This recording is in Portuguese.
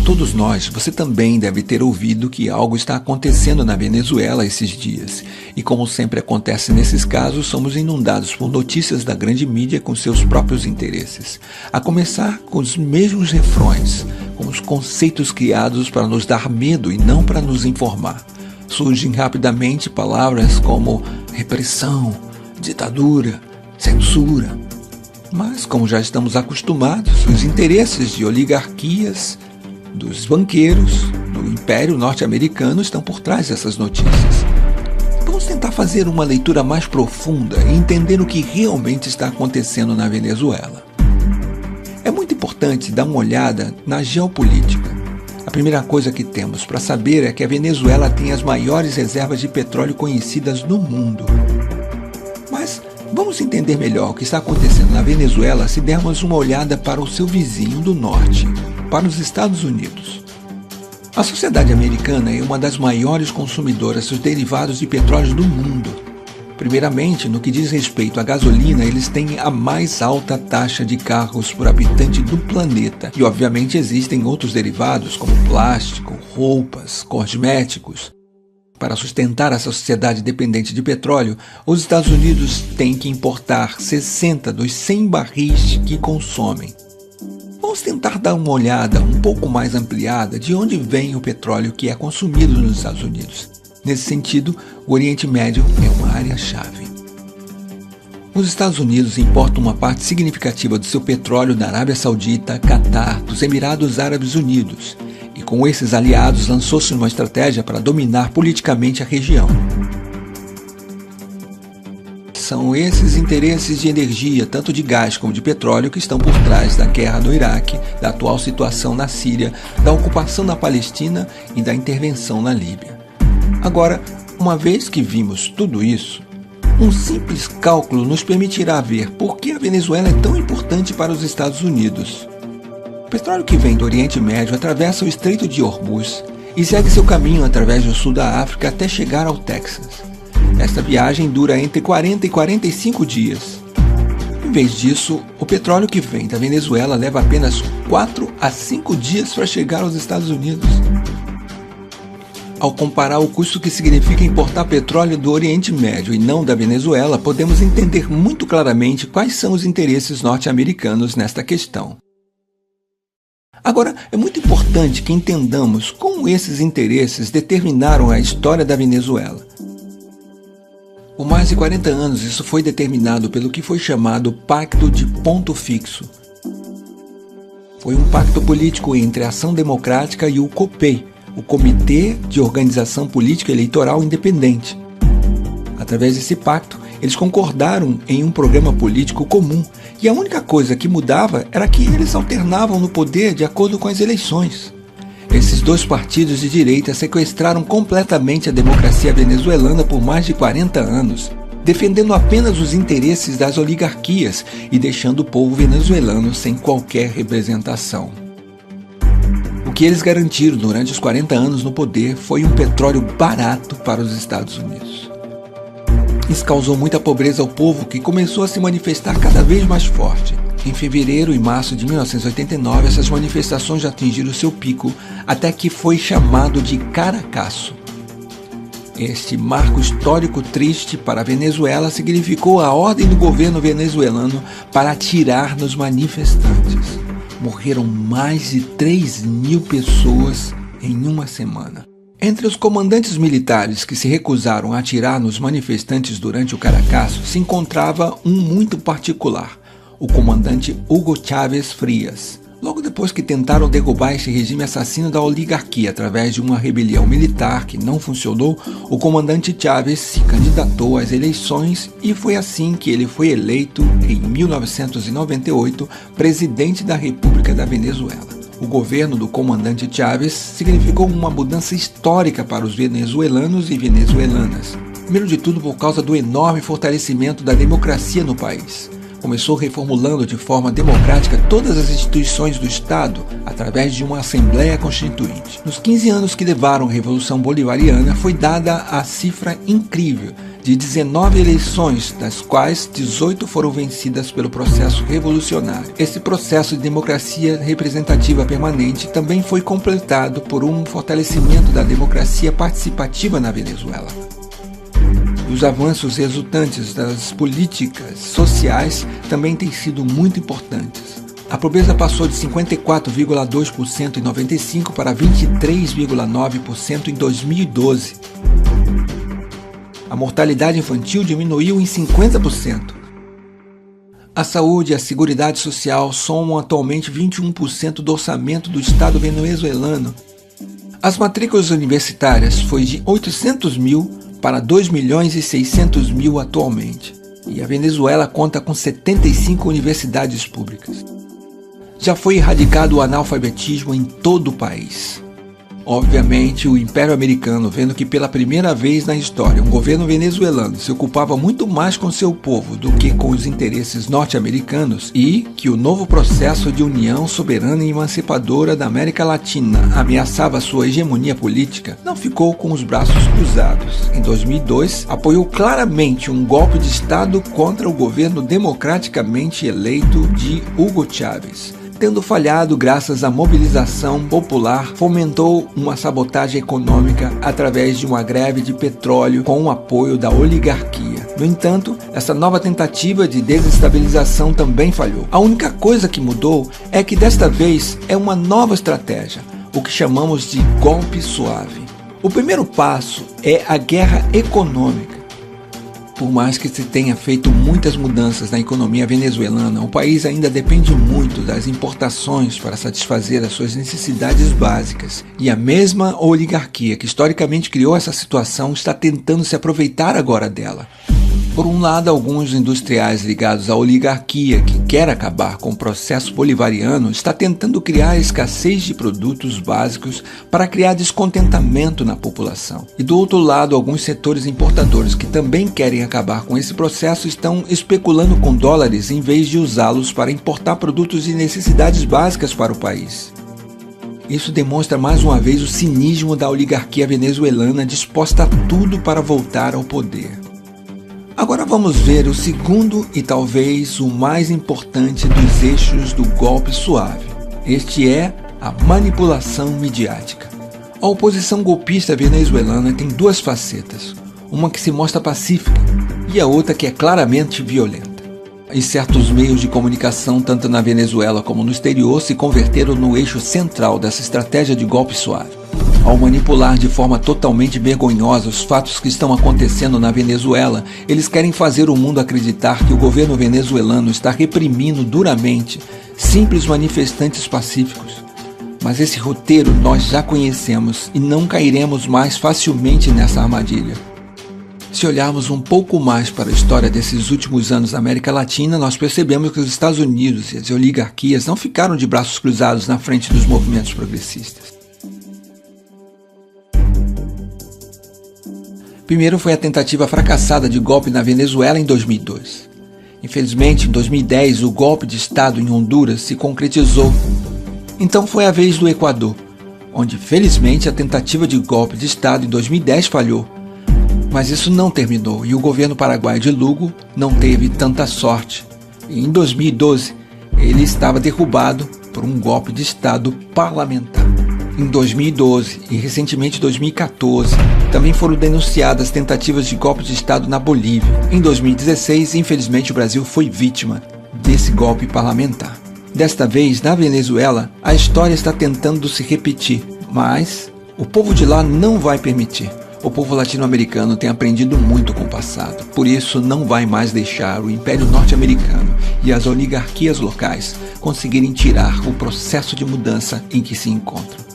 todos nós, você também deve ter ouvido que algo está acontecendo na Venezuela esses dias. E como sempre acontece nesses casos, somos inundados por notícias da grande mídia com seus próprios interesses. A começar com os mesmos refrões, com os conceitos criados para nos dar medo e não para nos informar. Surgem rapidamente palavras como repressão, ditadura, censura. Mas, como já estamos acostumados, os interesses de oligarquias, dos banqueiros, do Império Norte-Americano estão por trás dessas notícias. Vamos tentar fazer uma leitura mais profunda e entender o que realmente está acontecendo na Venezuela. É muito importante dar uma olhada na geopolítica. A primeira coisa que temos para saber é que a Venezuela tem as maiores reservas de petróleo conhecidas no mundo. Mas vamos entender melhor o que está acontecendo na Venezuela se dermos uma olhada para o seu vizinho do norte, para os Estados Unidos. A sociedade americana é uma das maiores consumidoras dos derivados de petróleo do mundo. Primeiramente, no que diz respeito à gasolina, eles têm a mais alta taxa de carros por habitante do planeta. E obviamente existem outros derivados como plástico, roupas, cosméticos. Para sustentar essa sociedade dependente de petróleo, os Estados Unidos têm que importar 60 dos 100 barris que consomem. Vamos tentar dar uma olhada um pouco mais ampliada de onde vem o petróleo que é consumido nos Estados Unidos. Nesse sentido, o Oriente Médio é uma área-chave. Os Estados Unidos importam uma parte significativa do seu petróleo da Arábia Saudita, Catar, dos Emirados Árabes Unidos, e com esses aliados lançou-se uma estratégia para dominar politicamente a região. São esses interesses de energia, tanto de gás como de petróleo, que estão por trás da guerra do Iraque, da atual situação na Síria, da ocupação da Palestina e da intervenção na Líbia. Agora, uma vez que vimos tudo isso, um simples cálculo nos permitirá ver por que a Venezuela é tão importante para os Estados Unidos. O petróleo que vem do Oriente Médio atravessa o Estreito de Hormuz e segue seu caminho através do sul da África até chegar ao Texas. Esta viagem dura entre 40 e 45 dias. Em vez disso, o petróleo que vem da Venezuela leva apenas 4 a 5 dias para chegar aos Estados Unidos. Ao comparar o custo que significa importar petróleo do Oriente Médio e não da Venezuela, podemos entender muito claramente quais são os interesses norte-americanos nesta questão. Agora, é muito importante que entendamos como esses interesses determinaram a história da Venezuela. Por mais de 40 anos, isso foi determinado pelo que foi chamado Pacto de Ponto Fixo. Foi um pacto político entre a Ação Democrática e o COPEI, o Comitê de Organização Política Eleitoral Independente. Através desse pacto, eles concordaram em um programa político comum, e a única coisa que mudava era que eles alternavam no poder de acordo com as eleições. Esses dois partidos de direita sequestraram completamente a democracia venezuelana por mais de 40 anos, defendendo apenas os interesses das oligarquias e deixando o povo venezuelano sem qualquer representação. O que eles garantiram durante os 40 anos no poder foi um petróleo barato para os Estados Unidos. Isso causou muita pobreza ao povo, que começou a se manifestar cada vez mais forte. Em fevereiro e março de 1989, essas manifestações já atingiram seu pico, até que foi chamado de Caracaço. Este marco histórico triste para a Venezuela significou a ordem do governo venezuelano para atirar nos manifestantes. Morreram mais de 3.000 pessoas em uma semana. Entre os comandantes militares que se recusaram a atirar nos manifestantes durante o Caracaço se encontrava um muito particular, o comandante Hugo Chávez Frías. Logo depois que tentaram derrubar este regime assassino da oligarquia através de uma rebelião militar que não funcionou, o comandante Chávez se candidatou às eleições e foi assim que ele foi eleito, em 1998, presidente da República da Venezuela. O governo do comandante Chávez significou uma mudança histórica para os venezuelanos e venezuelanas. Primeiro de tudo por causa do enorme fortalecimento da democracia no país. Começou reformulando de forma democrática todas as instituições do Estado através de uma Assembleia Constituinte. Nos 15 anos que levaram a Revolução Bolivariana, foi dada a cifra incrível de 19 eleições, das quais 18 foram vencidas pelo processo revolucionário. Esse processo de democracia representativa permanente também foi completado por um fortalecimento da democracia participativa na Venezuela. Os avanços resultantes das políticas sociais também têm sido muito importantes. A pobreza passou de 54,2% em 95 para 23,9% em 2012. A mortalidade infantil diminuiu em 50%. A saúde e a seguridade social somam atualmente 21% do orçamento do Estado venezuelano. As matrículas universitárias foi de 800 mil para 2.600.000 atualmente, e a Venezuela conta com 75 universidades públicas. Já foi erradicado o analfabetismo em todo o país. Obviamente, o Império Americano, vendo que pela primeira vez na história um governo venezuelano se ocupava muito mais com seu povo do que com os interesses norte-americanos e que o novo processo de união soberana e emancipadora da América Latina ameaçava sua hegemonia política, não ficou com os braços cruzados. Em 2002, apoiou claramente um golpe de Estado contra o governo democraticamente eleito de Hugo Chávez. Tendo falhado graças à mobilização popular, fomentou uma sabotagem econômica através de uma greve de petróleo com o apoio da oligarquia. No entanto, essa nova tentativa de desestabilização também falhou. A única coisa que mudou é que desta vez é uma nova estratégia, o que chamamos de golpe suave. O primeiro passo é a guerra econômica. Por mais que se tenha feito muitas mudanças na economia venezuelana, o país ainda depende muito das importações para satisfazer as suas necessidades básicas. E a mesma oligarquia que historicamente criou essa situação está tentando se aproveitar agora dela. Por um lado, alguns industriais ligados à oligarquia que quer acabar com o processo bolivariano está tentando criar escassez de produtos básicos para criar descontentamento na população. E do outro lado, alguns setores importadores que também querem acabar com esse processo estão especulando com dólares em vez de usá-los para importar produtos de necessidades básicas para o país. Isso demonstra mais uma vez o cinismo da oligarquia venezuelana disposta a tudo para voltar ao poder. Agora vamos ver o segundo e talvez o mais importante dos eixos do golpe suave. Este é a manipulação midiática. A oposição golpista venezuelana tem duas facetas, uma que se mostra pacífica e a outra que é claramente violenta. E certos meios de comunicação, tanto na Venezuela como no exterior, se converteram no eixo central dessa estratégia de golpe suave. Ao manipular de forma totalmente vergonhosa os fatos que estão acontecendo na Venezuela, eles querem fazer o mundo acreditar que o governo venezuelano está reprimindo duramente simples manifestantes pacíficos. Mas esse roteiro nós já conhecemos e não cairemos mais facilmente nessa armadilha. Se olharmos um pouco mais para a história desses últimos anos na América Latina, nós percebemos que os Estados Unidos e as oligarquias não ficaram de braços cruzados na frente dos movimentos progressistas. Primeiro foi a tentativa fracassada de golpe na Venezuela em 2002. Infelizmente, em 2010, o golpe de Estado em Honduras se concretizou. Então foi a vez do Equador, onde felizmente a tentativa de golpe de Estado em 2010 falhou. Mas isso não terminou e o governo paraguaio de Lugo não teve tanta sorte. E em 2012, ele estava derrubado por um golpe de Estado parlamentar. Em 2012 e recentemente em 2014, também foram denunciadas tentativas de golpe de Estado na Bolívia. Em 2016, infelizmente, o Brasil foi vítima desse golpe parlamentar. Desta vez, na Venezuela, a história está tentando se repetir, mas o povo de lá não vai permitir. O povo latino-americano tem aprendido muito com o passado, por isso não vai mais deixar o Império Norte-Americano e as oligarquias locais conseguirem tirar o processo de mudança em que se encontram.